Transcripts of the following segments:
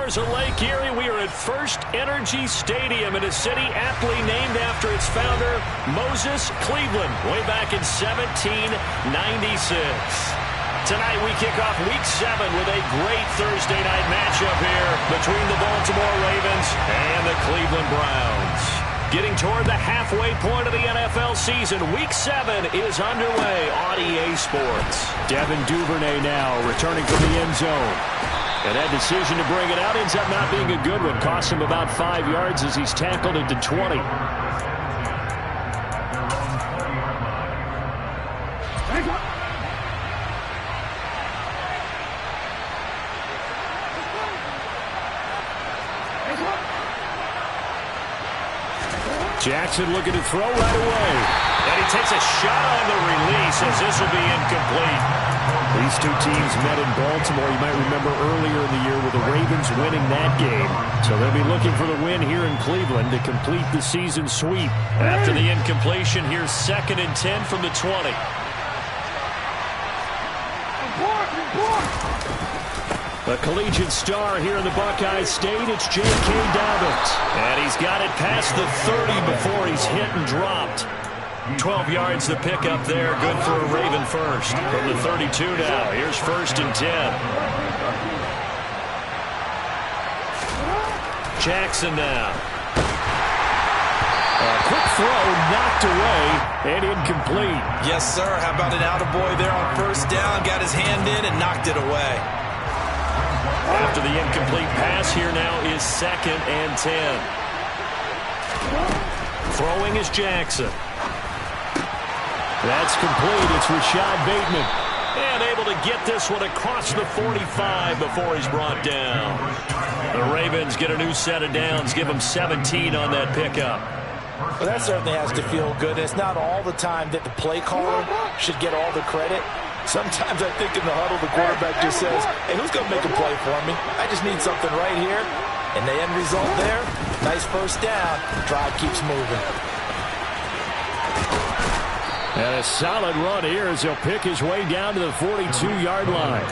shores of Lake Erie, we are at First Energy Stadium in a city aptly named after its founder, Moses Cleveland, way back in 1796. Tonight we kick off Week 7 with a great Thursday night matchup here between the Baltimore Ravens and the Cleveland Browns. Getting toward the halfway point of the NFL season, Week 7 is underway on EA Sports. Devin Duvernay now returning from the end zone. And that decision to bring it out ends up not being a good one. Costs him about 5 yards as he's tackled into 20. Jackson looking to throw right away. And he takes a shot on the release as this will be incomplete. These two teams met in Baltimore. You might remember earlier in the year with the Ravens winning that game. So they'll be looking for the win here in Cleveland to complete the season sweep. After the incompletion, here's 2nd and 10 from the 20. A collegiate star here in the Buckeye State, it's J.K. Dobbins. And he's got it past the 30 before he's hit and dropped. 12 yards the pickup there, good for a Raven first. From the 32 now, here's 1st and 10. Jackson now. A quick throw knocked away and incomplete. Yes, sir. How about an attaboy there on 1st down? Got his hand in and knocked it away. After the incomplete pass, here now is 2nd and 10. Throwing is Jackson. That's complete. It's Rashad Bateman. And able to get this one across the 45 before he's brought down. The Ravens get a new set of downs, give them 17 on that pickup. Well, that certainly has to feel good. It's not all the time that the play caller should get all the credit. Sometimes I think in the huddle, the quarterback just says, hey, who's going to make a play for me? I just need something right here. And the end result there, nice 1st down. Drive keeps moving. And a solid run here as he'll pick his way down to the 42-yard line.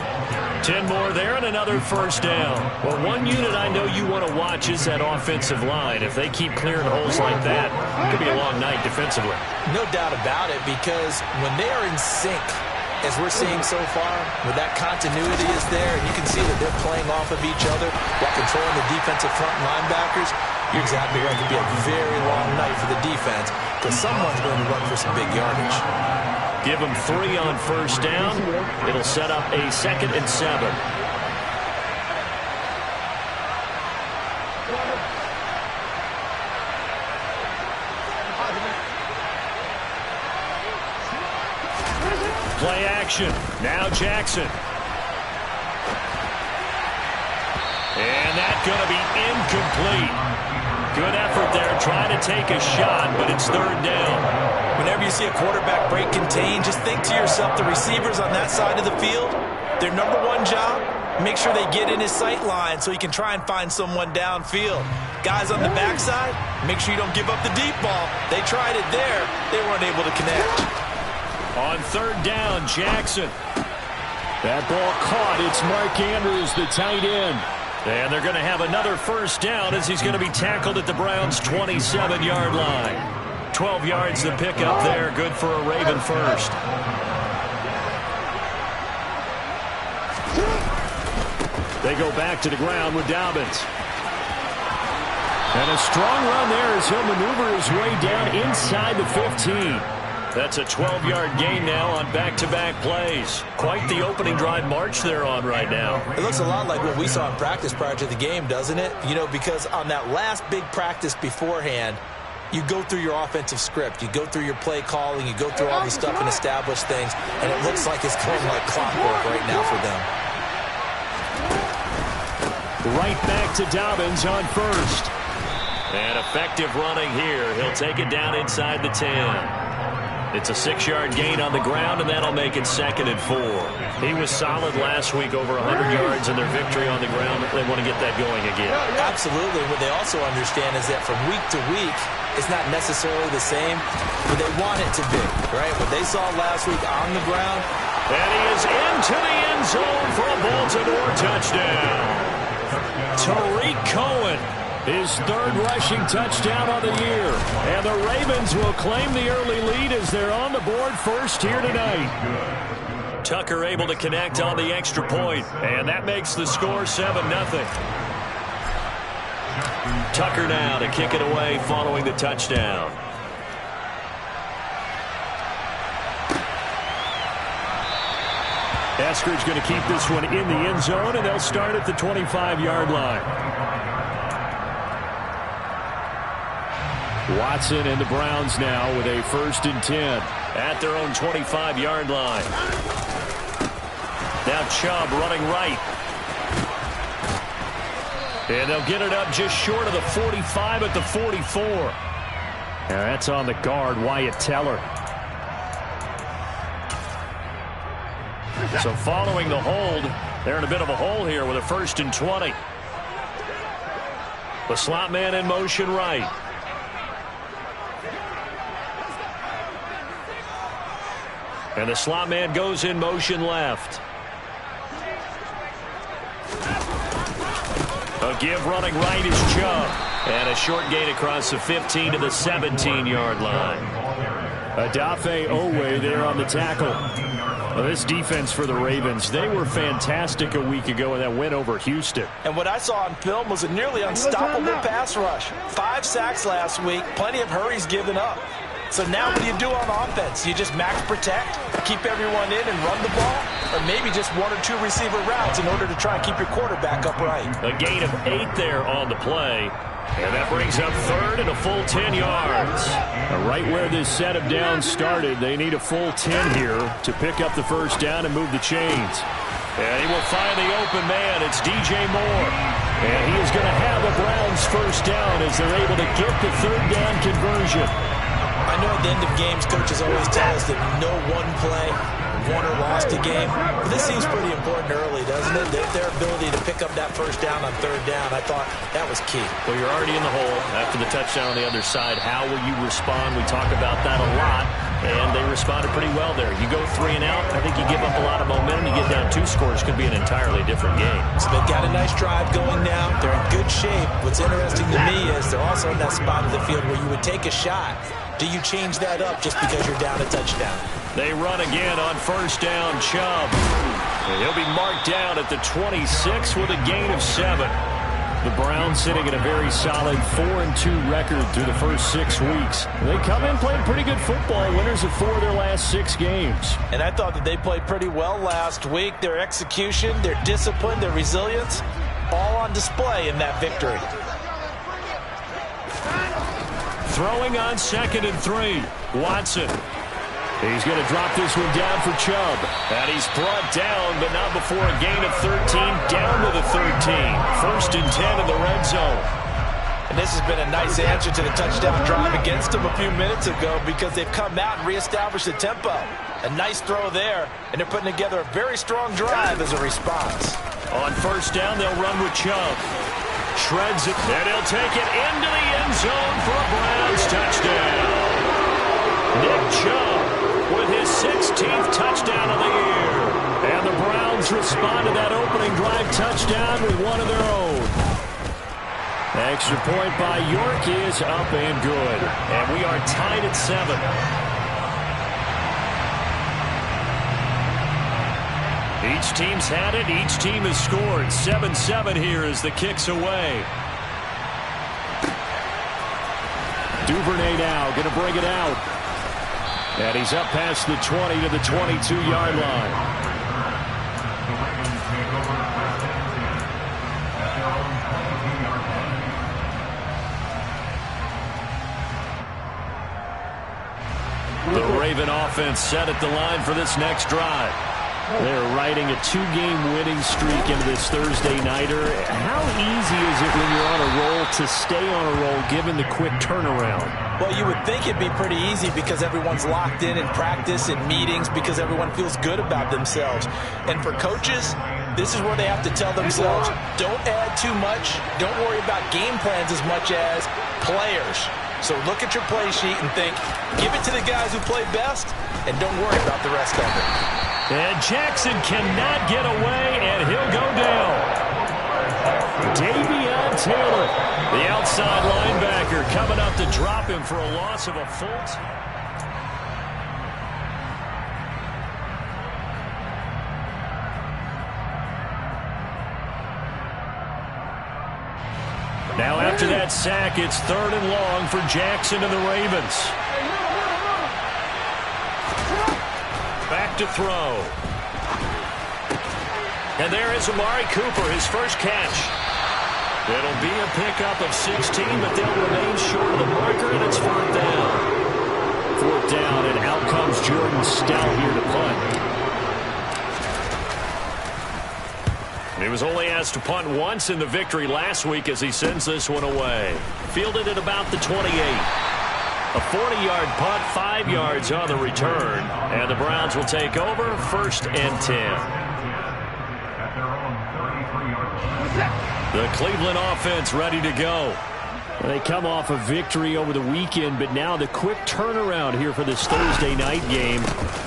10 more there and another 1st down. Well, one unit I know you want to watch is that offensive line. If they keep clearing holes like that, it could be a long night defensively. No doubt about it, because when they are in sync, as we're seeing so far, where that continuity is there, and you can see that they're playing off of each other while controlling the defensive front linebackers, you're exactly right. It could be a very long night for the defense because someone's going to run for some big yardage. Give them 3 on 1st down. It'll set up a 2nd and 7. Play action. Now Jackson. And that's going to be incomplete. Good effort there, trying to take a shot, but it's 3rd down. Whenever you see a quarterback break contain, just think to yourself, the receivers on that side of the field, their number one job, make sure they get in his sight line so he can try and find someone downfield. Guys on the backside, make sure you don't give up the deep ball. They tried it there. They weren't able to connect. On 3rd down, Jackson. That ball caught. It's Mark Andrews, the tight end. And they're going to have another 1st down as he's going to be tackled at the Browns' 27-yard line. 12 yards the pickup there. Good for a Raven first. They go back to the ground with Dobbins. And a strong run there as he'll maneuver his way down inside the 15. That's a 12-yard gain now on back-to-back plays. Quite the opening drive march they're on right now. It looks a lot like what we saw in practice prior to the game, doesn't it? You know, because on that last big practice beforehand, you go through your offensive script. You go through your play calling. You go through all the stuff and establish things. And it looks like it's going like clockwork right now for them. Right back to Dobbins on 1st. And effective running here. He'll take it down inside the 10. It's a 6-yard gain on the ground, and that'll make it 2nd and 4. He was solid last week, over 100 yards in their victory on the ground. They want to get that going again. Absolutely. What they also understand is that from week to week, it's not necessarily the same, but they want it to be, right? What they saw last week on the ground. And he is into the end zone for a Baltimore touchdown. Tariq Cohen, his third rushing touchdown on the year. And the Ravens will claim the early lead as they're on the board first here tonight. Tucker able to connect on the extra point, and that makes the score 7-0. Tucker now to kick it away following the touchdown. Eskridge going to keep this one in the end zone, and they'll start at the 25-yard line. Watson and the Browns now with a 1st and 10 at their own 25-yard line. Now Chubb running right. And they'll get it up just short of the 45 at the 44. And that's on the guard, Wyatt Teller. So following the hold, they're in a bit of a hole here with a 1st and 20. The slot man in motion right. And the slot man goes in motion left. A give running right is Chubb. And a short gain across the 15 to the 17-yard line. Odafe Owe there on the tackle. Well, this defense for the Ravens, they were fantastic a week ago in that win over Houston. And what I saw on film was a nearly unstoppable pass rush. 5 sacks last week, plenty of hurries given up. So now what do you do on offense? You just max protect, keep everyone in and run the ball, or maybe just 1 or 2 receiver routes in order to try and keep your quarterback upright. A gain of 8 there on the play. And that brings up 3rd and a full 10 yards. Right where this set of downs started, they need a full 10 here to pick up the 1st down and move the chains. And he will find the open man. It's DJ Moore. And he is going to have the Browns 1st down as they're able to get the 3rd down conversion. I know at the end of games, coaches always tell us that no one play won or lost a game. But this seems pretty important early, doesn't it? Their ability to pick up that 1st down on 3rd down, I thought that was key. Well, you're already in the hole after the touchdown on the other side. How will you respond? We talk about that a lot, and they responded pretty well there. You go 3 and out, I think you give up a lot of momentum. You get down 2 scores, could be an entirely different game. So they've got a nice drive going now. They're in good shape. What's interesting to me is they're also in that spot of the field where you would take a shot. Do you change that up just because you're down a touchdown? They run again on 1st down, Chubb. And he'll be marked down at the 26 with a gain of 7. The Browns sitting at a very solid 4-2 record through the first 6 weeks. They come in playing pretty good football, winners of 4 of their last 6 games. And I thought that they played pretty well last week. Their execution, their discipline, their resilience, all on display in that victory. Throwing on 2nd and 3, Watson. He's going to drop this one down for Chubb. And he's brought down, but not before a gain of 13, down to the 13. 1st and 10 in the red zone. And this has been a nice answer to the touchdown drive against them a few minutes ago because they've come out and reestablished the tempo. A nice throw there, and they're putting together a very strong drive as a response. On 1st down, they'll run with Chubb. Shreds it, and he'll take it into the end zone for a Browns touchdown. Nick Chubb with his 16th touchdown of the year. And the Browns respond to that opening drive touchdown with one of their own. Extra point by York is up and good. And we are tied at 7. Each team's had it. Each team has scored. 7-7 here as the kick's away. Duvernay now going to bring it out. And he's up past the 20 to the 22-yard line. The Raven offense set at the line for this next drive. They're riding a 2-game winning streak into this Thursday nighter. How easy is it when you're on a roll to stay on a roll given the quick turnaround? Well, you would think it'd be pretty easy because everyone's locked in practice and meetings because everyone feels good about themselves. And for coaches, this is where they have to tell themselves, don't add too much. Don't worry about game plans as much as players. So look at your play sheet and think, give it to the guys who play best and don't worry about the rest of it. And Jackson cannot get away, and he'll go down. Davion Taylor, the outside linebacker, coming up to drop him for a loss of a full. Now after that sack, it's 3rd and long for Jackson and the Ravens. Back to throw. And there is Amari Cooper, his first catch. It'll be a pickup of 16, but they'll remain short of the marker, and it's 4th down. 4th down, and out comes Jordan Stout here to punt. He was only asked to punt once in the victory last week as he sends this one away. Fielded at about the 28. A 40-yard punt, 5 yards on the return. And the Browns will take over, 1st and 10. The Cleveland offense ready to go. They come off a victory over the weekend, but now the quick turnaround here for this Thursday night game.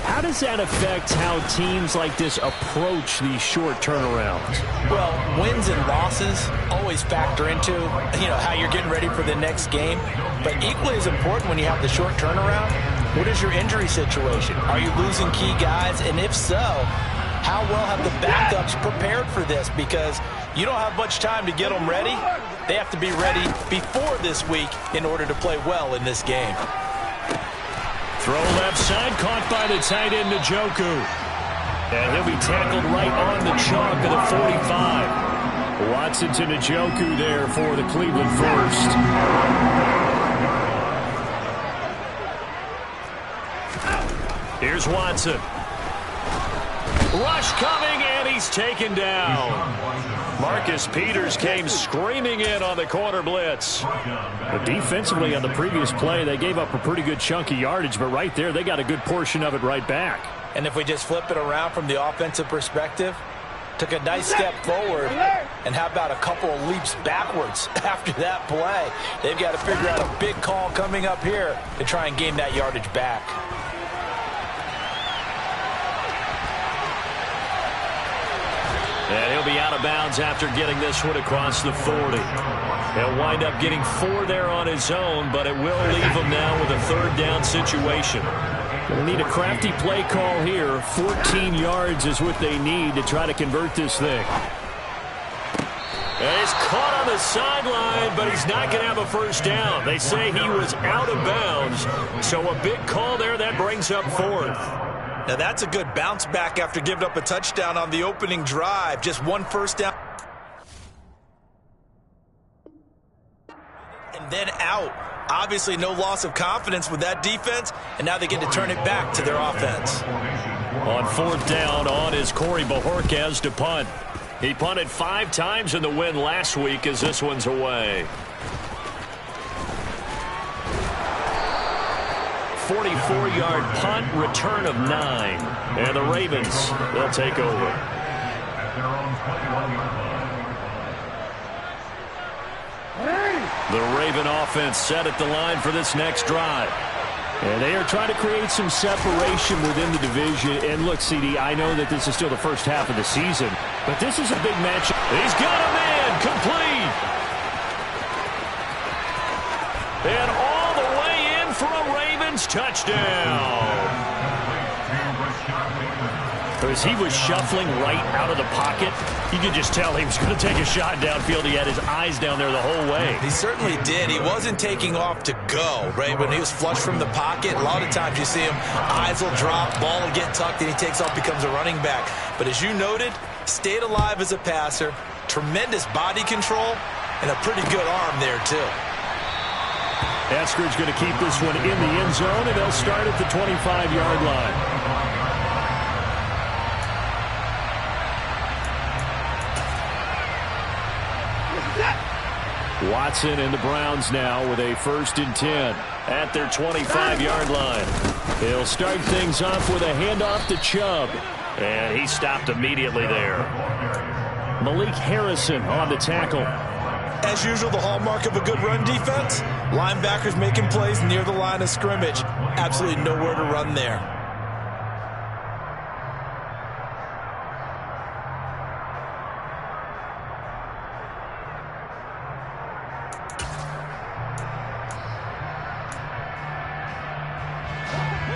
How does that affect how teams like this approach these short turnarounds? Well, wins and losses always factor into, how you're getting ready for the next game. But equally as important when you have the short turnaround, what is your injury situation? Are you losing key guys? And if so, how well have the backups prepared for this? Because you don't have much time to get them ready. They have to be ready before this week in order to play well in this game. Throw left side, caught by the tight end, Njoku. And he'll be tackled right on the chalk of the 45. Watson to Njoku there for the Cleveland first. Here's Watson. Rush coming, and he's taken down. Marcus Peters came screaming in on the corner blitz. But defensively on the previous play, they gave up a pretty good chunk of yardage, but right there, they got a good portion of it right back. And if we just flip it around from the offensive perspective, took a nice step forward, and how about a couple of leaps backwards after that play? They've got to figure out a big call coming up here to try and gain that yardage back. And he'll be out of bounds after getting this one across the 40. He'll wind up getting 4 there on his own, but it will leave him now with a 3rd down situation. They'll need a crafty play call here. 14 yards is what they need to try to convert this thing. And he's caught on the sideline, but he's not going to have a 1st down. They say he was out of bounds, so a big call there that brings up 4th. Now that's a good bounce back after giving up a touchdown on the opening drive. Just 1 1st down. And then out. Obviously no loss of confidence with that defense, and now they get to turn it back to their offense. On 4th down, on is Corey Bojorquez to punt. He punted 5 times in the win last week as this one's away. 44-yard punt, return of 9. And the Ravens, they'll take over. The Raven offense set at the line for this next drive. And they are trying to create some separation within the division. And look, CD, I know that this is still the first half of the season, but this is a big matchup. He's got a man, complete. And all the way in for a Ravens touchdown. As he was shuffling right out of the pocket, you could just tell he was going to take a shot downfield. He had his eyes down there the whole way. He certainly did. He wasn't taking off to go, right? When he was flush from the pocket, a lot of times you see him, eyes will drop, ball will get tucked, and he takes off, becomes a running back. But as you noted, stayed alive as a passer, tremendous body control, and a pretty good arm there, too. Eskridge going to keep this one in the end zone, and they'll start at the 25-yard line. Watson and the Browns now with a 1st and 10 at their 25-yard line. They'll start things off with a handoff to Chubb. And he stopped immediately there. Malik Harrison on the tackle. As usual, the hallmark of a good run defense, linebackers making plays near the line of scrimmage. Absolutely nowhere to run there.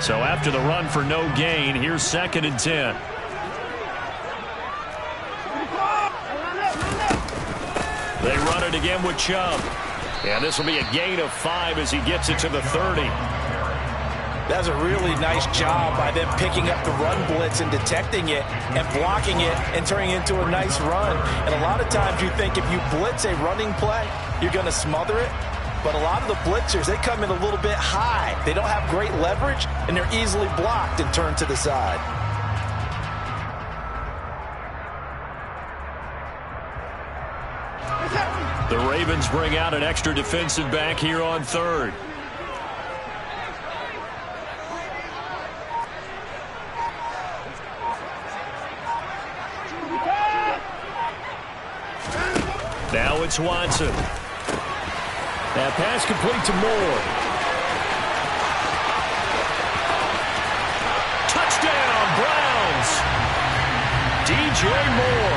So after the run for no gain, here's 2nd and 10. They run it again with Chubb. And this will be a gain of 5 as he gets it to the 30. That's a really nice job by them picking up the run blitz and detecting it and blocking it and turning it into a nice run. And a lot of times you think if you blitz a running play, you're going to smother it. But a lot of the blitzers, they come in a little bit high. They don't have great leverage, and they're easily blocked and turned to the side. The Ravens bring out an extra defensive back here on 3rd. Now it's Watson. That pass complete to Moore. Touchdown, Browns. DJ Moore,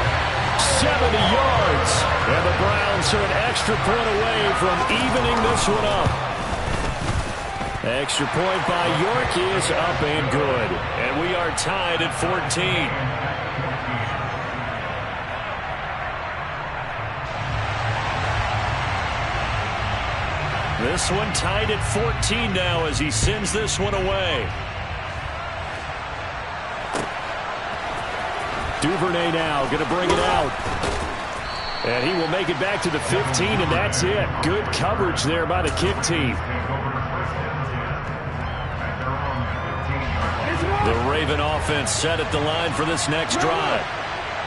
70 yards. And the Browns are an extra point away from evening this one up. Extra point by York is up and good. And we are tied at 14. This one tied at 14 now as he sends this one away. Duvernay now going to bring it out. And he will make it back to the 15, and that's it. Good coverage there by the kick team. The Raven offense set at the line for this next drive.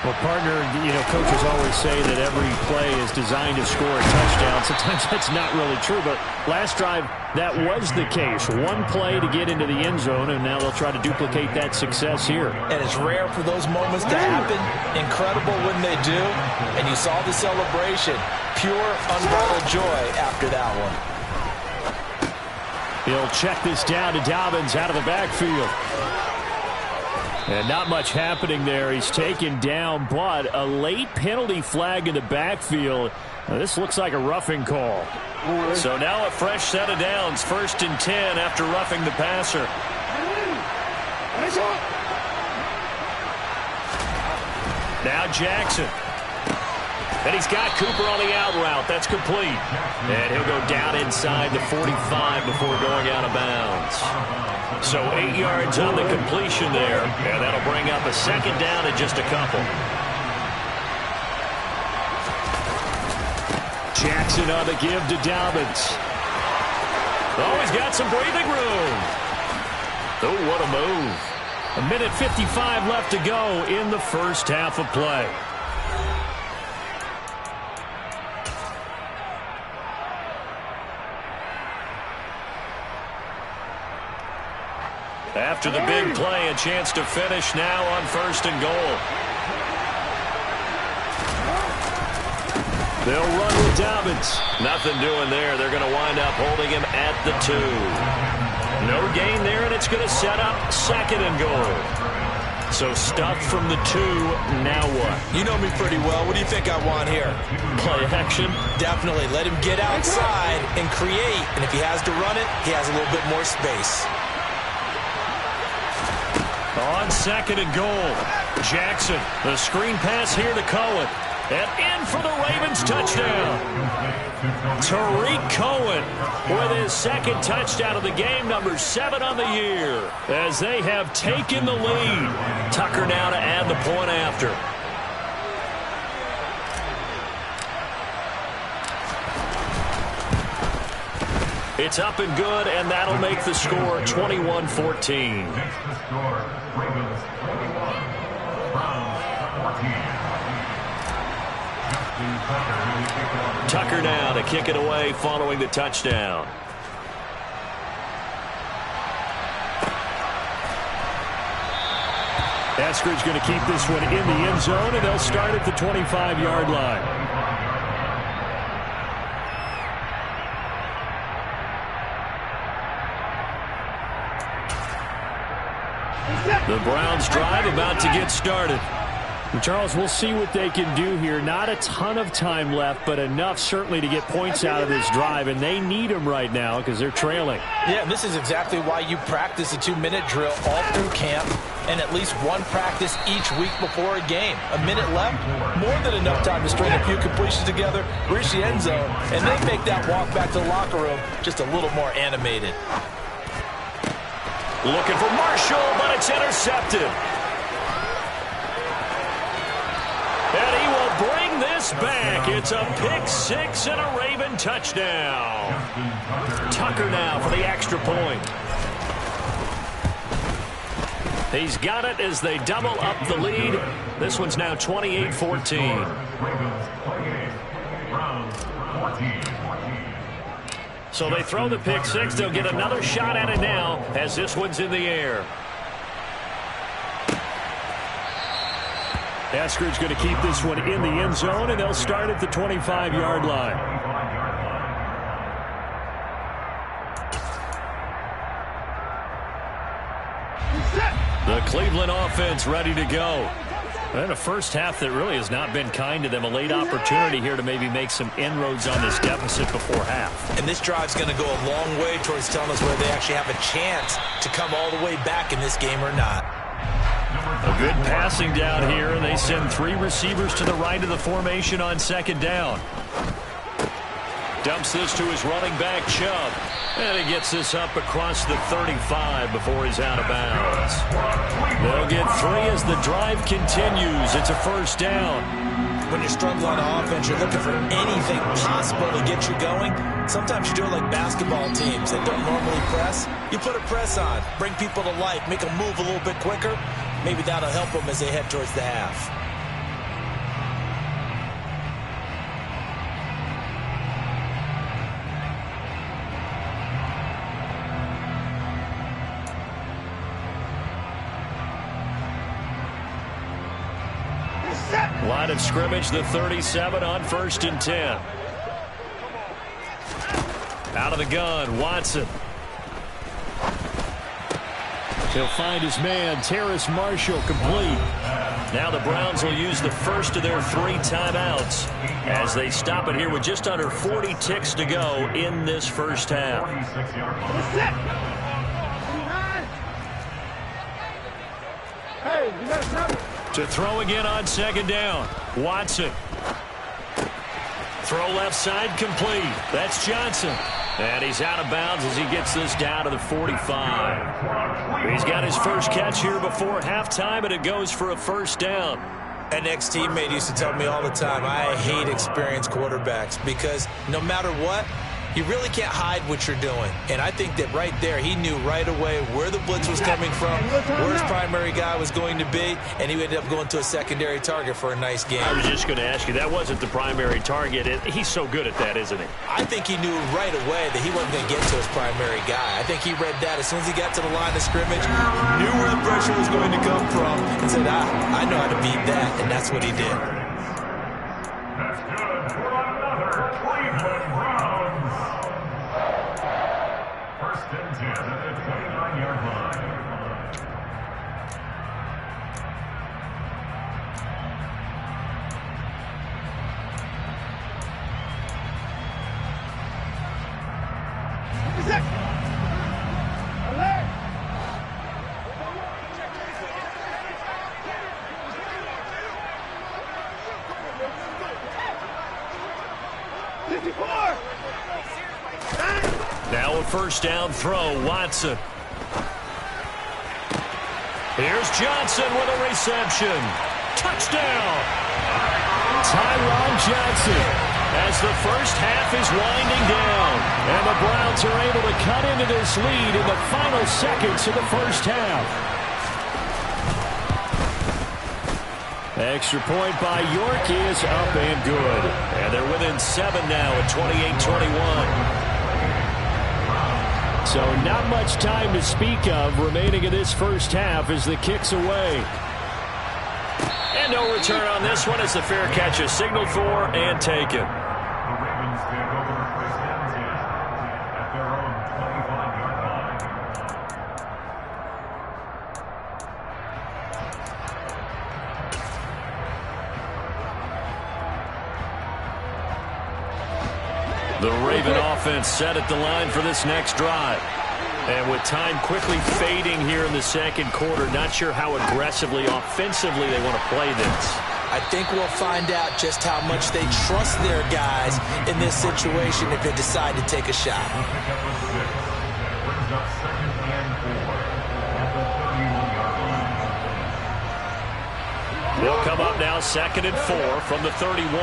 Well, partner, coaches always say that every play is designed to score a touchdown. Sometimes that's not really true, but last drive, that was the case. One play to get into the end zone, and now they'll try to duplicate that success here. And it's rare for those moments to happen. Incredible when they do. And you saw the celebration. Pure, unbridled joy after that one. He'll check this down to Dobbins out of the backfield. And not much happening there. He's taken down, but a late penalty flag in the backfield. Now, this looks like a roughing call. So now a fresh set of downs. 1st and 10 after roughing the passer. Now Jackson. And he's got Cooper on the out route. That's complete. And he'll go down inside the 45 before going out of bounds. So 8 yards on the completion there. And that'll bring up a 2nd down and just a couple. Jackson on the give to Dobbins. Oh, he's got some breathing room. Oh, what a move. 1:55 left to go in the first half of play. After the big play, a chance to finish now on 1st and goal. They'll run with Dobbins. Nothing doing there. They're going to wind up holding him at the 2. No gain there, and it's going to set up 2nd and goal. So stuffed from the 2. Now what? You know me pretty well. What do you think I want here? Play action? Definitely. Let him get outside and create. And if he has to run it, he has a little bit more space. On 2nd and goal, Jackson, the screen pass here to Cohen. And in for the Ravens touchdown. Tariq Cohen with his 2nd touchdown of the game, number 7 on the year, as they have taken the lead. Tucker now to add the point after. It's up and good, and that'll make the score 21-14. Tucker now to kick it away following the touchdown. Eskridge going to keep this one in the end zone, and they'll start at the 25-yard line. The Browns drive about to get started. And Charles, we'll see what they can do here. Not a ton of time left, but enough certainly to get points out of this drive, and they need them right now because they're trailing. Yeah, and this is exactly why you practice a 2-minute drill all through camp and at least one practice each week before a game. A minute left, more than enough time to string a few completions together, reach the end zone, and then make that walk back to the locker room just a little more animated. Looking for Marshall, but it's intercepted. And he will bring this back. It's a pick six and a Raven touchdown. Tucker now for the extra point. He's got it as they double up the lead. This one's now 28-14. So they throw the pick six. They'll get another shot at it now as this one's in the air. Eskridge going to keep this one in the end zone, and they'll start at the 25-yard line. The Cleveland offense ready to go. And a first half that really has not been kind to them. A late opportunity here to maybe make some inroads on this deficit before half. And this drive's going to go a long way towards telling us whether they actually have a chance to come all the way back in this game or not. A good passing down here, and they send three receivers to the right of the formation on second down. Dumps this to his running back, Chubb. And he gets this up across the 35 before he's out of bounds. They'll get three as the drive continues. It's a first down. When you're struggling on offense, you're looking for anything possible to get you going. Sometimes you do it like basketball teams that don't normally press. You put a press on, bring people to life, make them move a little bit quicker. Maybe that'll help them as they head towards the half. Line of scrimmage, the 37 on 1st and 10. Out of the gun, Watson. He'll find his man, Terrace Marshall, complete. Now the Browns will use the first of their 3 timeouts as they stop it here with just under 40 ticks to go in this first half. To throw again on second down, Watson. Throw left side complete. That's Johnson. And he's out of bounds as he gets this down to the 45. He's got his first catch here before halftime, and it goes for a first down. An ex-teammate used to tell me all the time, I hate experienced quarterbacks because no matter what, you really can't hide what you're doing. And I think that right there, he knew right away where the blitz was coming from, where his primary guy was going to be, and he ended up going to a secondary target for a nice game. I was just going to ask you, that wasn't the primary target. He's so good at that, isn't he? I think he knew right away that he wasn't going to get to his primary guy. I think he read that as soon as he got to the line of scrimmage, knew where the pressure was going to come from, and said, I know how to beat that, and that's what he did. That's good for another Cleveland Browns. First and 10 at the 29-yard line. Now a first down throw, Watson. Here's Johnson with a reception. Touchdown! Tyron Johnson. As the first half is winding down, and the Browns are able to cut into this lead in the final seconds of the first half. Extra point by York is up and good. And they're within 7 now at 28-21. So not much time to speak of remaining in this first half as the kick's away. And no return on this one as the fair catch is signaled for and taken. The Ravens take over first and 10 at their own 25-yard line. The Raven offense set at the line for this next drive. And with time quickly fading here in the second quarter, not sure how aggressively, offensively they want to play this. I think we'll find out just how much they trust their guys in this situation if they decide to take a shot. Brings up 2nd and 4 at the 31-yard line. They'll come up now 2nd and 4 from the 31.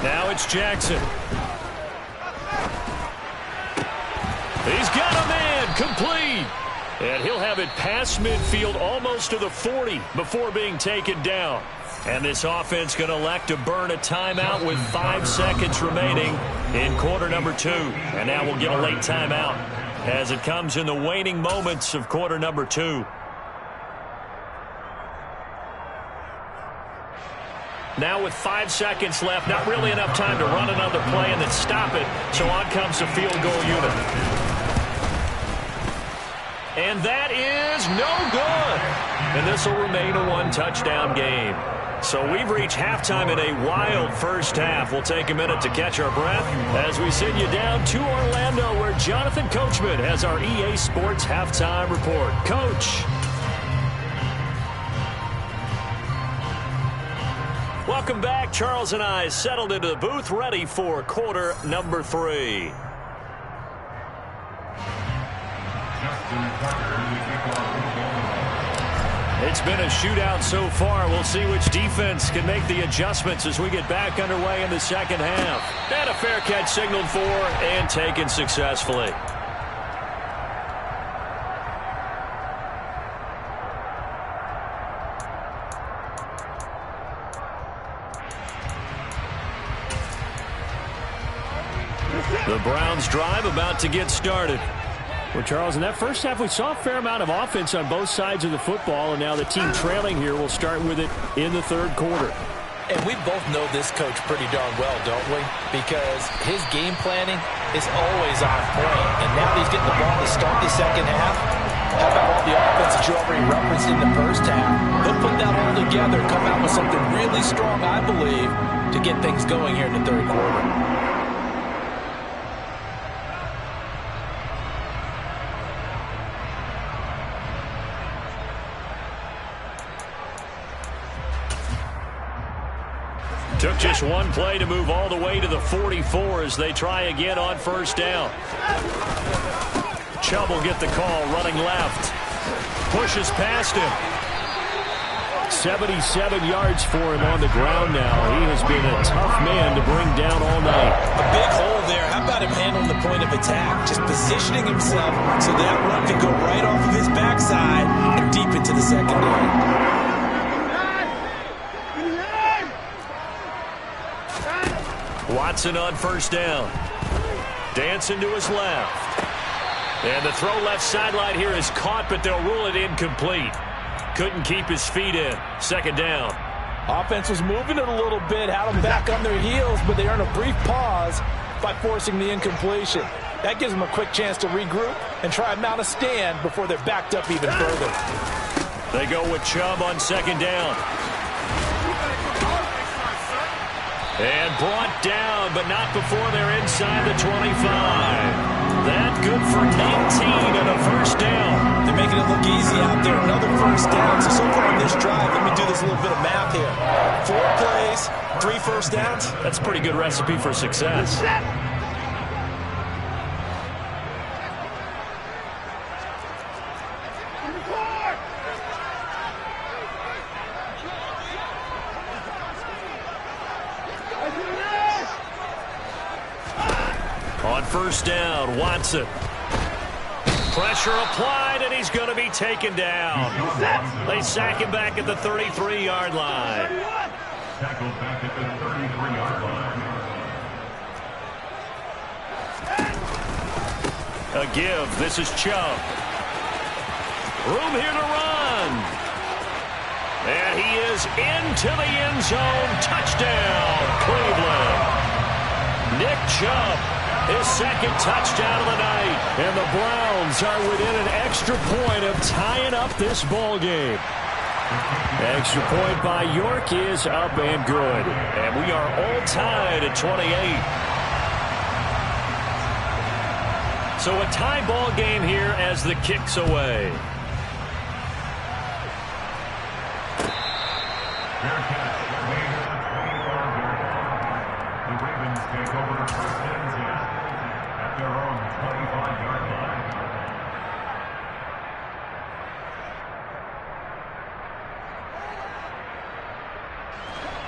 Now it's Jackson. He's got a man complete. And he'll have it past midfield almost to the 40 before being taken down. And this offense going to elect to burn a timeout with 5 seconds remaining in quarter number 2. And now we'll get a late timeout as it comes in the waning moments of quarter number 2. Now with 5 seconds left, not really enough time to run another play and then stop it. So on comes the field goal unit. And that is no good. And this will remain a 1-touchdown game. So we've reached halftime in a wild first half. We'll take a minute to catch our breath as we send you down to Orlando, where Jonathan Coachman has our EA Sports halftime report. Coach. Welcome back. Charles and I settled into the booth, ready for quarter number 3. It's been a shootout so far. We'll see which defense can make the adjustments as we get back underway in the second half. And a fair catch signaled for and taken successfully. The Browns drive about to get started. Well, Charles, in that first half, we saw a fair amount of offense on both sides of the football, and now the team trailing here will start with it in the third quarter. And we both know this coach pretty darn well, don't we? Because his game planning is always on point. And now that he's getting the ball to start the second half, how about all the offense that you already referenced in the first half? He'll put that all together, come out with something really strong, I believe, to get things going here in the third quarter. Took just one play to move all the way to the 44 as they try again on first down. Chubb will get the call running left. Pushes past him. 77 yards for him on the ground now. He has been a tough man to bring down all night. A big hole there. How about him handling the point of attack? Just positioning himself so that run could go right off of his backside and deep into the secondary. Watson on first down. Dancing to his left. And the throw left sideline here is caught, but they'll rule it incomplete. Couldn't keep his feet in. Second down. Offense was moving it a little bit, had them back on their heels, but they earn a brief pause by forcing the incompletion. That gives them a quick chance to regroup and try and mount a stand before they're backed up even further. They go with Chubb on second down. And brought down, but not before they're inside the 25. That good for 19 and a first down. They're making it look easy out there. Another first down. So far on this drive, let me do this little bit of math here. 4 plays, 3 first downs. That's a pretty good recipe for success. On first down, Watson. Pressure applied, and he's going to be taken down. They sack him back at the 33-yard line. Tackled back at the 33-yard line. A give. This is Chubb. Room here to run. And he is into the end zone. Touchdown, Cleveland. Nick Chubb, his second touchdown of the night. And the Browns are within an extra point of tying up this ball game. Extra point by York is up and good. And we are all tied at 28. So a tie ball game here as the kick's away. The Ravens take over the first and 10 at their own 25-yard line.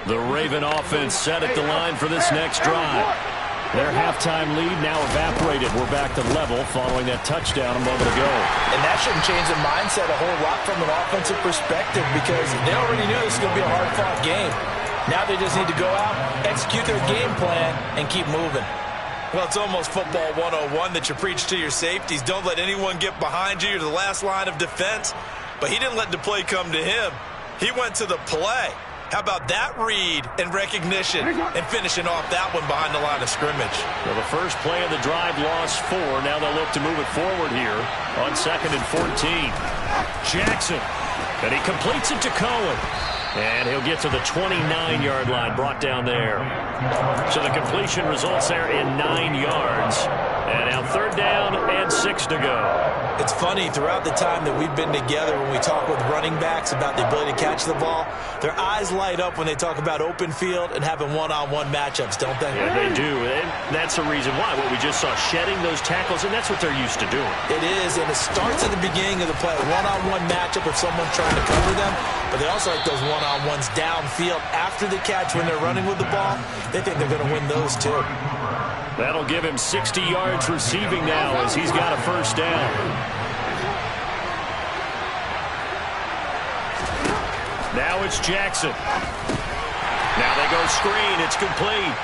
The Raven offense set at the line for this next drive. Their halftime lead now evaporated. We're back to level following that touchdown a moment ago. And that shouldn't change the mindset a whole lot from an offensive perspective because they already knew this was going to be a hard-fought game. Now they just need to go out, execute their game plan, and keep moving. Well, it's almost football 101 that you preach to your safeties. Don't let anyone get behind you. You're the last line of defense. But he didn't let the play come to him. He went to the play. How about that read and recognition and finishing off that one behind the line of scrimmage? Well, the first play of the drive lost 4. Now they'll look to move it forward here on 2nd and 14. Jackson. And he completes it to Cohen. And he'll get to the 29-yard line, brought down there. So the completion results there in 9 yards. And now 3rd down and 6 to go. It's funny, throughout the time that we've been together when we talk with running backs about the ability to catch the ball, their eyes light up when they talk about open field and having one-on-one matchups, don't they? Yeah, they do. And that's the reason why. What we just saw, shedding those tackles, and that's what they're used to doing. It is, and it starts at the beginning of the play. One-on-one matchup if someone's trying to cover them, but they also like those one-on-ones downfield after the catch when they're running with the ball. They think they're going to win those too. That'll give him 60 yards receiving now as he's got a first down. Now it's Jackson. Now they go screen. It's complete.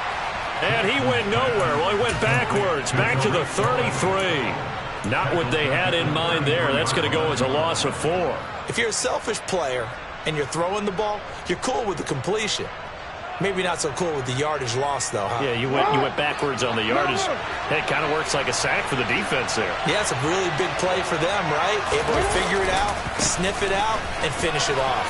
And he went nowhere. Well, he went backwards. Back to the 33. Not what they had in mind there. That's going to go as a loss of 4. If you're a selfish player and you're throwing the ball, you're cool with the completion. Maybe not so cool with the yardage loss, though, huh? Yeah, you went backwards on the yardage. It kind of works like a sack for the defense there. Yeah, it's a really big play for them, right? Able to figure it out, sniff it out, and finish it off.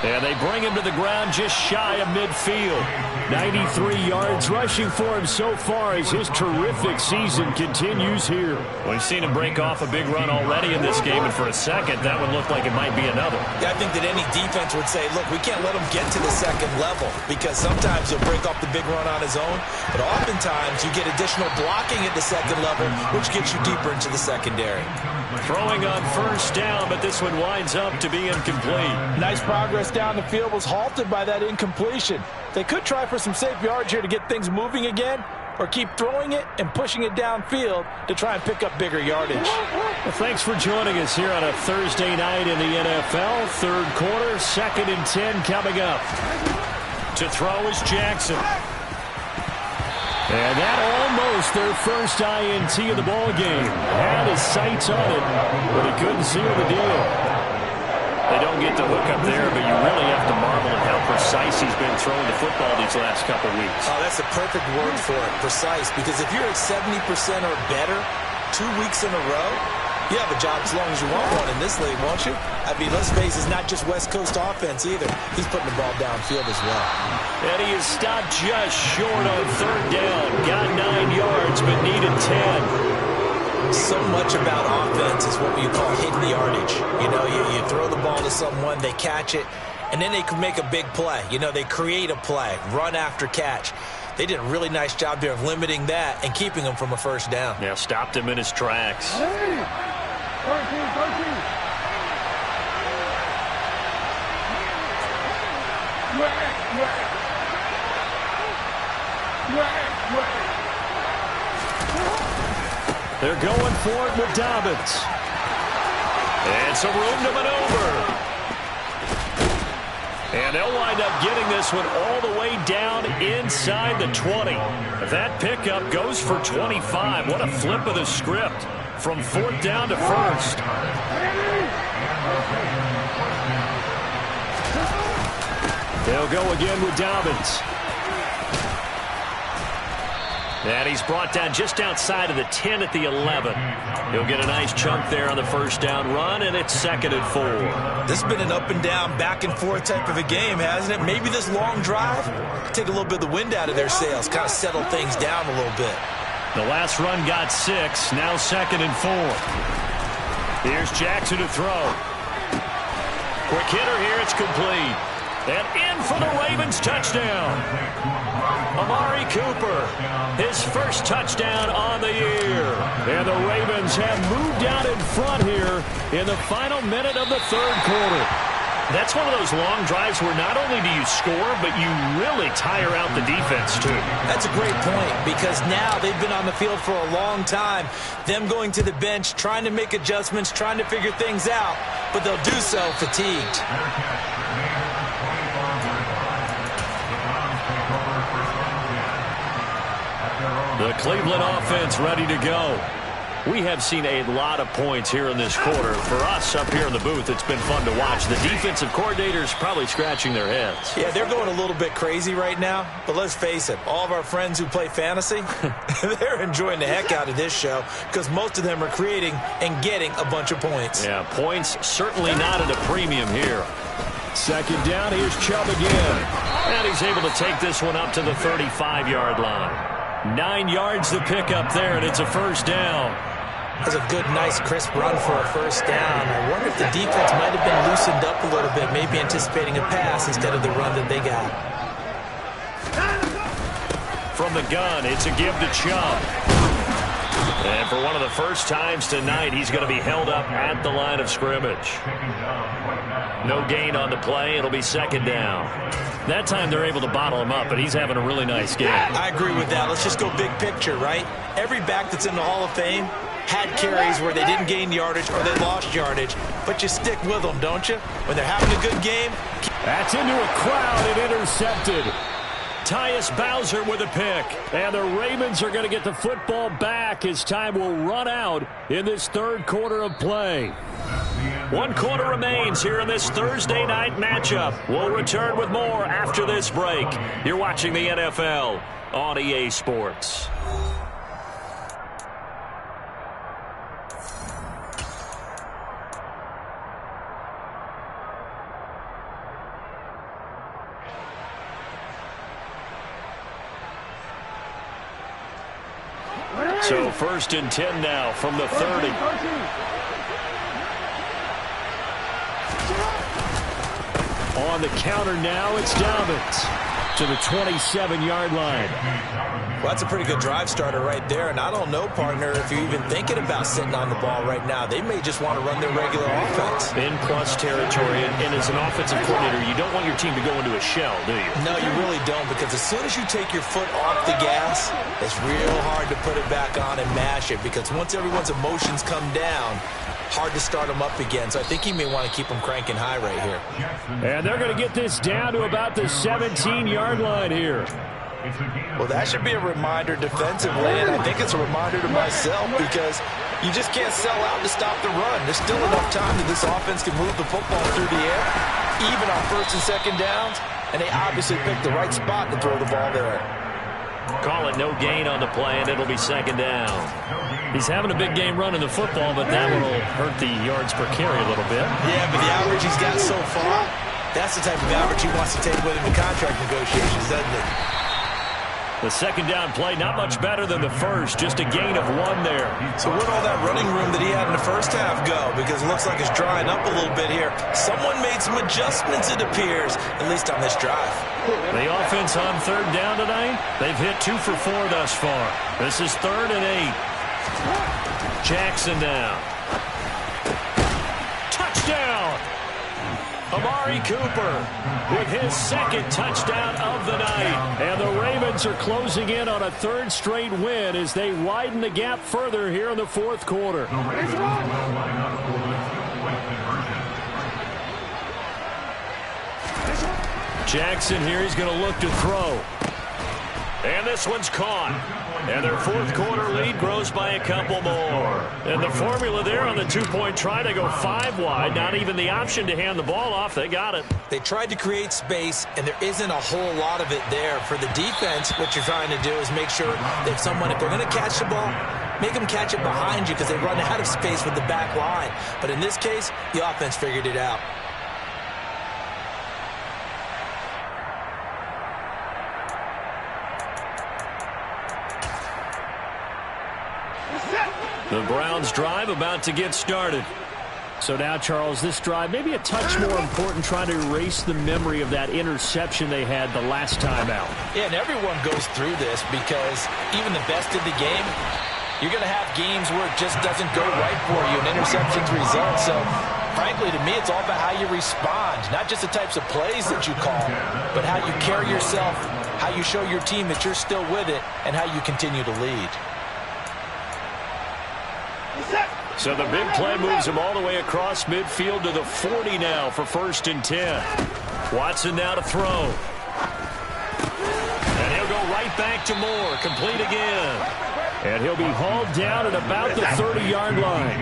And they bring him to the ground just shy of midfield. 93 yards rushing for him so far as his terrific season continues here. We've seen him break off a big run already in this game, and for a second, that one looked like it might be another. Yeah, I think that any defense would say, look, we can't let him get to the second level because sometimes he'll break off the big run on his own, but oftentimes you get additional blocking at the second level, which gets you deeper into the secondary. Throwing on first down, but this one winds up to be incomplete. Nice progress down the field, was halted by that incompletion. They could try for some safe yards here to get things moving again, or keep throwing it and pushing it downfield to try and pick up bigger yardage. Well, thanks for joining us here on a Thursday night in the NFL. 3rd quarter, 2nd and 10 coming up. To throw is Jackson. And that almost their first INT of the ball game. Had his sights on it, but he couldn't seal the deal. They don't get the hook up there, but you really have to marvel at how precise he's been throwing the football these last couple weeks. Oh, that's a perfect word for it, precise, because if you're at 70% or better 2 weeks in a row, you have a job as long as you want one in this league, won't you? I mean, let's face it, it's not just West Coast offense either. He's putting the ball downfield as well. And he is stopped just short on 3rd down. Got 9 yards, but needed 10. So much about offense is what you call hidden yardage. You know, you throw the ball to someone, they catch it, and then they can make a big play. You know, they create a play, run after catch. They did a really nice job there of limiting that and keeping him from a first down. Yeah, stopped him in his tracks. Hey! 13. They're going for it with Dobbins. And some room to maneuver. And they'll wind up getting this one all the way down inside the 20. That pickup goes for 25. What a flip of the script from 4th down to 1st. They'll go again with Dobbins. And he's brought down just outside of the 10 at the 11. He'll get a nice chunk there on the first down run, and it's 2nd and 4. This has been an up and down, back and forth type of a game, hasn't it? Maybe this long drive take a little bit of the wind out of their sails, kind of settle things down a little bit. The last run got 6, now 2nd and 4. Here's Jackson to throw. Quick hitter here, it's complete. And in for the Ravens touchdown. Amari Cooper, his first touchdown on the year. And the Ravens have moved out in front here in the final minute of the third quarter. That's one of those long drives where not only do you score, but you really tire out the defense, too. That's a great point, because now they've been on the field for a long time. Them going to the bench, trying to make adjustments, trying to figure things out, but they'll do so fatigued. The Cleveland offense ready to go. We have seen a lot of points here in this quarter. For us up here in the booth, it's been fun to watch. The defensive coordinators probably scratching their heads. Yeah, they're going a little bit crazy right now. But let's face it, all of our friends who play fantasy, they're enjoying the heck out of this show because most of them are creating and getting a bunch of points. Yeah, points certainly not at a premium here. 2nd down, here's Chubb again. And he's able to take this one up to the 35-yard line. 9 yards to pick up there, and it's a first down. That's a good, nice, crisp run for a first down. I wonder if the defense might have been loosened up a little bit, maybe anticipating a pass instead of the run that they got. From the gun, it's a give to Chubb. And for one of the first times tonight, he's going to be held up at the line of scrimmage. No gain on the play. It'll be 2nd down. That time they're able to bottle him up, but he's having a really nice game. I agree with that. Let's just go big picture, right? Every back that's in the Hall of Fame had carries where they didn't gain yardage or they lost yardage, but you stick with them, don't you? When they're having a good game. That's into a crowd and intercepted. Tyus Bowser with a pick. And the Ravens are going to get the football back as time will run out in this third quarter of play. 1 quarter remains here in this Thursday night matchup. We'll return with more after this break. You're watching the NFL on EA Sports. So 1st and 10 now from the 30. On the counter now, it's Dobbins to the 27-yard line. Well, that's a pretty good drive starter right there. And I don't know, partner, if you're even thinking about sitting on the ball right now. They may just want to run their regular offense. In plus territory. And as an offensive coordinator, you don't want your team to go into a shell, do you? No, you really don't, because as soon as you take your foot off the gas, it's real hard to put it back on and mash it, because once everyone's emotions come down, hard to start them up again. So I think he may want to keep them cranking high right here. And they're going to get this down to about the 17-yard line here. Well, that should be a reminder defensively, and I think it's a reminder to myself, because you just can't sell out to stop the run. There's still enough time that this offense can move the football through the air, even on 1st and 2nd downs, and they obviously picked the right spot to throw the ball there. Call it no gain on the play, and it'll be 2nd down. He's having a big game running the football, but that will hurt the yards per carry a little bit. Yeah, but the average he's got so far, that's the type of average he wants to take with him in contract negotiations, doesn't it? The 2nd down play, not much better than the first, just a gain of 1 there. So where'd all that running room that he had in the first half go? Because it looks like it's drying up a little bit here. Someone made some adjustments, it appears, at least on this drive. The offense on 3rd down tonight, they've hit 2 for 4 thus far. This is 3rd and 8. Jackson now. Touchdown! Amari Cooper with his 2nd touchdown of the night. And the Ravens are closing in on a 3rd straight win as they widen the gap further here in the 4th quarter. Jackson here, he's going to look to throw. And this one's caught. And their fourth quarter lead grows by a couple more. And the formula there on the two-point try to go 5 wide. Not even the option to hand the ball off. They got it. They tried to create space, and there isn't a whole lot of it there. For the defense, what you're trying to do is make sure that if they're going to catch the ball, make them catch it behind you because they run out of space with the back line. But in this case, the offense figured it out. The Browns drive about to get started. So now, Charles, this drive maybe a touch more important, trying to erase the memory of that interception they had the last time out. Yeah, and everyone goes through this because even the best of the game, you're going to have games where it just doesn't go right for you, and interceptions result. So, frankly, to me, it's all about how you respond, not just the types of plays that you call, but how you carry yourself, how you show your team that you're still with it, and how you continue to lead. So the big play moves him all the way across midfield to the 40 now for 1st and 10. Watson now to throw. And he'll go right back to Moore. Complete again. And he'll be hauled down at about the 30-yard line.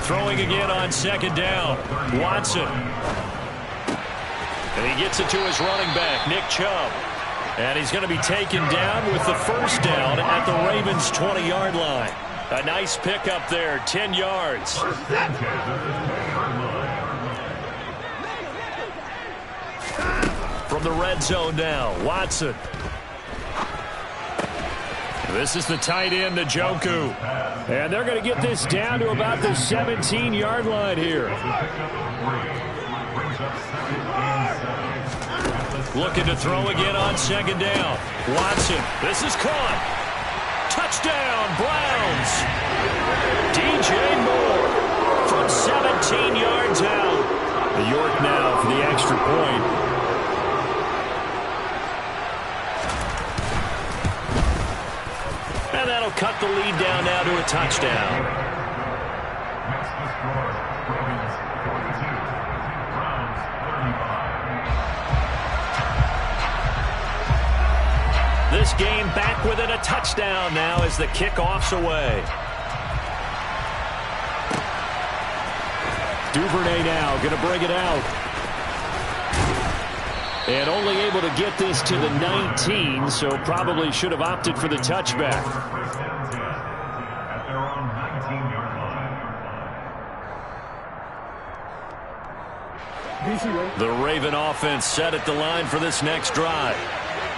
Throwing again on 2nd down. Watson. And he gets it to his running back, Nick Chubb. And he's going to be taken down with the 1st down at the Ravens' 20-yard line. A nice pickup there, 10 yards. From the red zone now, Watson. This is the tight end, Njoku. And they're going to get this down to about the 17-yard line here. Looking to throw again on 2nd down. Watson, this is caught. Touchdown, Browns. DJ Moore from 17 yards out. York now for the extra point. And that'll cut the lead down now to a touchdown. Makes the score. Ravens 42. Browns 35. This game back within a touchdown now as the kickoff's away. Duvernay now going to bring it out. And only able to get this to the 19, so probably should have opted for the touchback. First and 10 at their own 19-yard line. The Raven offense set at the line for this next drive.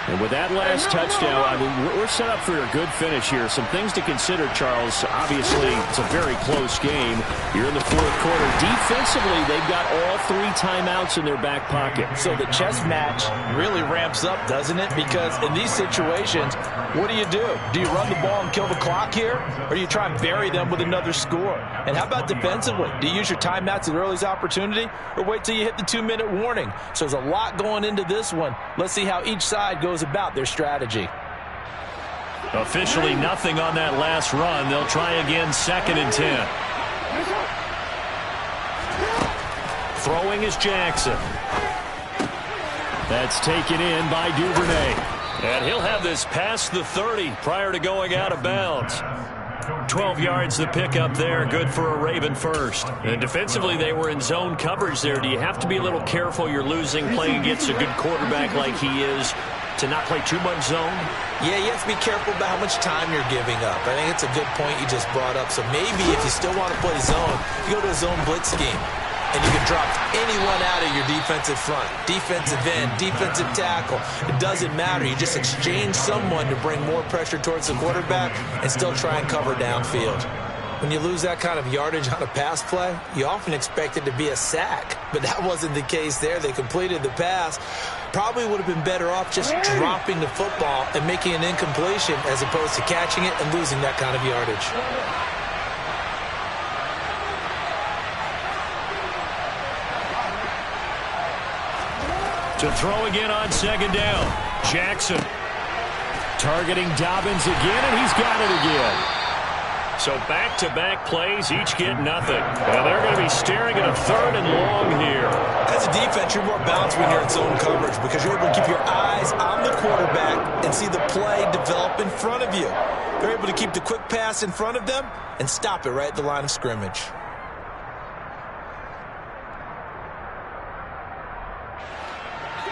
And with that last touchdown, I mean, we're set up for a good finish here. Some things to consider, Charles. Obviously, it's a very close game. You're in the 4th quarter. Defensively, they've got all 3 timeouts in their back pocket. So the chess match really ramps up, doesn't it? Because in these situations, what do? Do you run the ball and kill the clock here? Or do you try and bury them with another score? And how about defensively? Do you use your timeouts at the earliest opportunity? Or wait till you hit the 2-minute warning? So there's a lot going into this one. Let's see how each side goes about their strategy. Officially nothing on that last run. They'll try again 2nd and 10. Throwing is Jackson. That's taken in by Duvernay. And he'll have this past the 30 prior to going out of bounds. 12 yards the pickup there, good for a Raven first. And defensively, they were in zone coverage there. Do you have to be a little careful you're losing playing against a good quarterback like he is to not play too much zone? Yeah, you have to be careful about how much time you're giving up. I think it's a good point you just brought up. So maybe if you still want to play zone, you go to a zone blitz scheme. And you can drop anyone out of your defensive front, defensive end, defensive tackle. It doesn't matter. You just exchange someone to bring more pressure towards the quarterback and still try and cover downfield. When you lose that kind of yardage on a pass play, you often expect it to be a sack. But that wasn't the case there. They completed the pass. Probably would have been better off just dropping the football and making an incompletion as opposed to catching it and losing that kind of yardage. To throw again on 2nd down. Jackson. Targeting Dobbins again, and he's got it again. So back-to-back plays, each get nothing. And they're going to be staring at a 3rd and long here. As a defense, you're more balanced when you're in zone coverage because you're able to keep your eyes on the quarterback and see the play develop in front of you. They're able to keep the quick pass in front of them and stop it right at the line of scrimmage.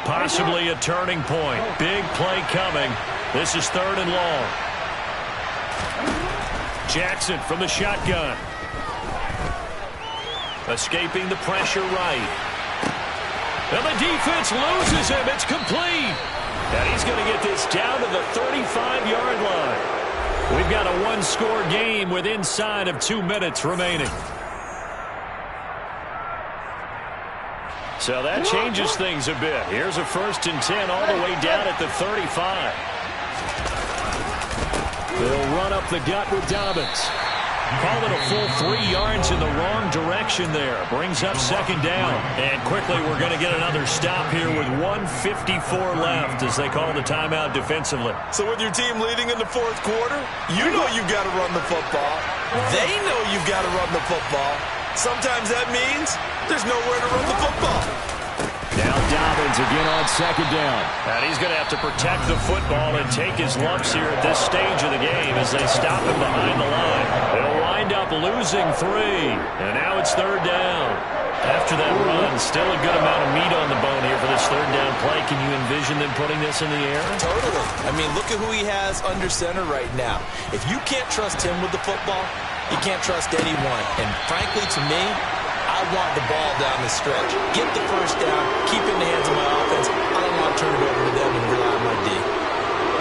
Possibly a turning point. Big play coming. This is 3rd and long. Jackson from the shotgun. Escaping the pressure right. And the defense loses him. It's complete. And he's going to get this down to the 35-yard line. We've got a one-score game with inside of 2 minutes remaining. So that changes things a bit. Here's a 1st and 10 all the way down at the 35. They'll run up the gut with Dobbins. Call it a full 3 yards in the wrong direction there. Brings up 2nd down. And quickly we're going to get another stop here with 1:54 left as they call the timeout defensively. So with your team leading in the 4th quarter, you know you've got to run the football. They know you've got to run the football. Sometimes that means there's nowhere to run the football. Now Dobbins again on 2nd down. And he's going to have to protect the football and take his lumps here at this stage of the game as they stop him behind the line. They'll wind up losing 3. And now it's 3rd down. After that run, still a good amount of meat on the bone here for this 3rd down play. Can you envision them putting this in the air? Totally. I mean, look at who he has under center right now. If you can't trust him with the football, you can't trust anyone. And frankly, to me, I want the ball down the stretch. Get the 1st down, keep it in the hands of my offense. I don't want to turn it over to them and rely on my D.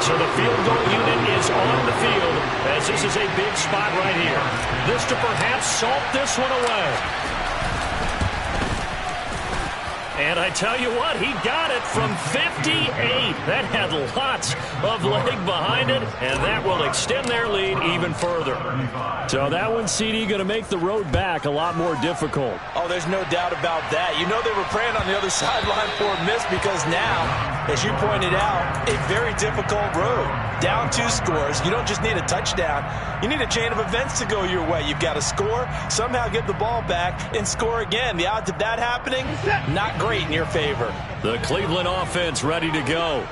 So the field goal unit is on the field as this is a big spot right here. This to perhaps salt this one away. And I tell you what, he got it from 58. That had lots of leg behind it, and that will extend their lead even further. So that one, CD, going to make the road back a lot more difficult. Oh, there's no doubt about that. You know they were praying on the other sideline for a miss because now, as you pointed out, a very difficult road. Down 2 scores. You don't just need a touchdown. You need a chain of events to go your way. You've got to score, somehow get the ball back, and score again. The odds of that happening, not great in your favor. The Cleveland offense ready to go.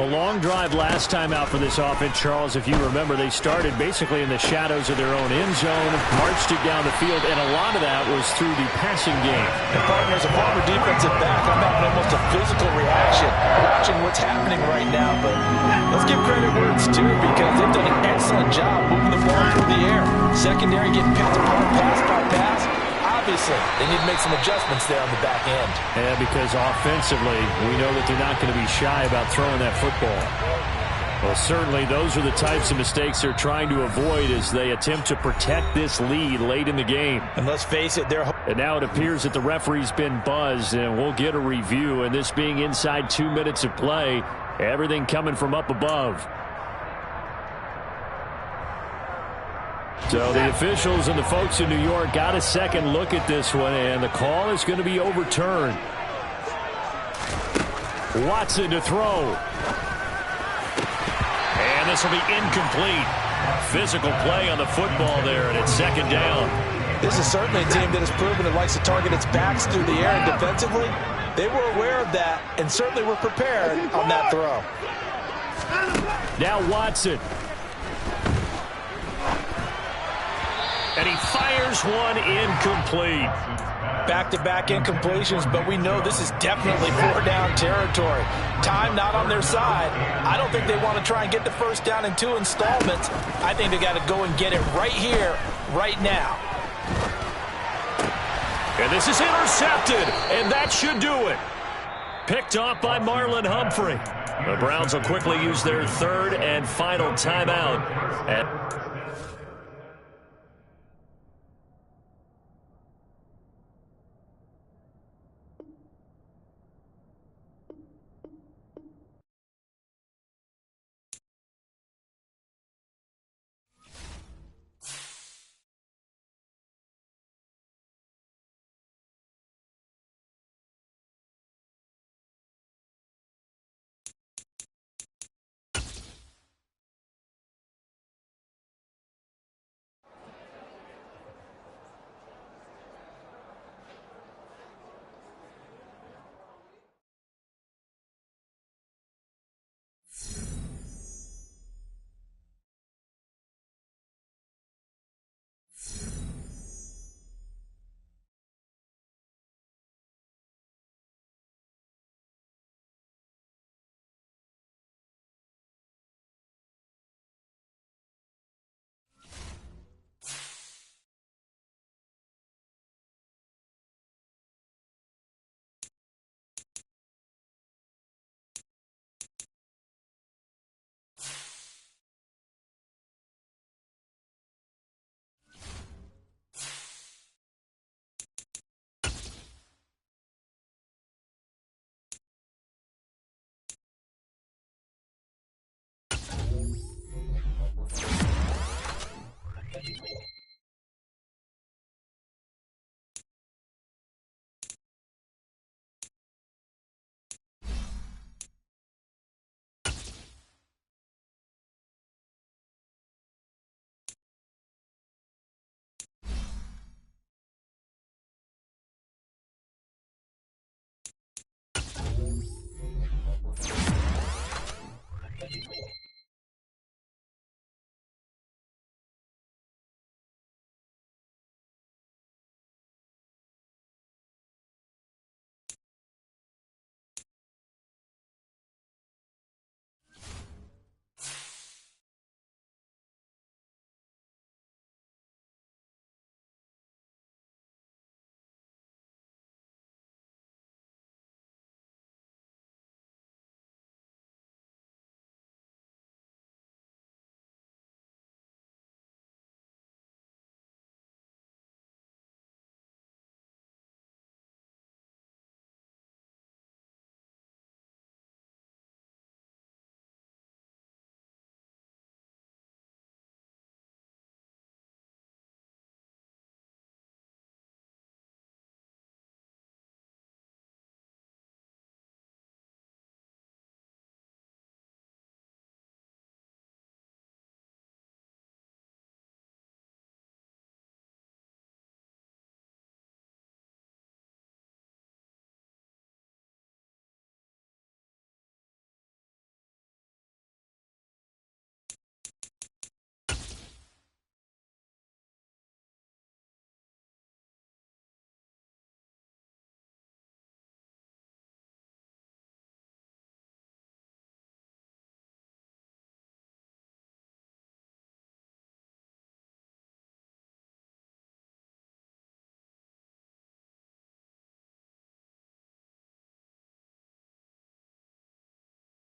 A long drive last time out for this offense, Charles. If you remember, they started basically in the shadows of their own end zone, marched it down the field, and a lot of that was through the passing game. And partners, a former defensive back, I'm having almost a physical reaction watching what's happening right now. But let's give credit where it's due because they've done an excellent job moving the ball through the air. Secondary getting picked apart pass by pass. Obviously, they need to make some adjustments there on the back end. Yeah, because offensively, we know that they're not going to be shy about throwing that football. Well, certainly those are the types of mistakes they're trying to avoid as they attempt to protect this lead late in the game. And let's face it, and now it appears that the referee's been buzzed, and we'll get a review. And this being inside 2 minutes of play, everything coming from up above. So the officials and the folks in New York got a second look at this one, and the call is going to be overturned. Watson to throw. And this will be incomplete. Physical play on the football there, and it's 2nd down. This is certainly a team that has proven it likes to target its backs through the air, and defensively, they were aware of that and certainly were prepared on that throw. Now Watson. And he fires one incomplete. Back-to-back incompletions, but we know this is definitely 4-down territory. Time not on their side. I don't think they want to try and get the 1st down in 2 installments. I think they got to go and get it right here, right now. And this is intercepted, and that should do it. Picked off by Marlon Humphrey. The Browns will quickly use their 3rd and final timeout.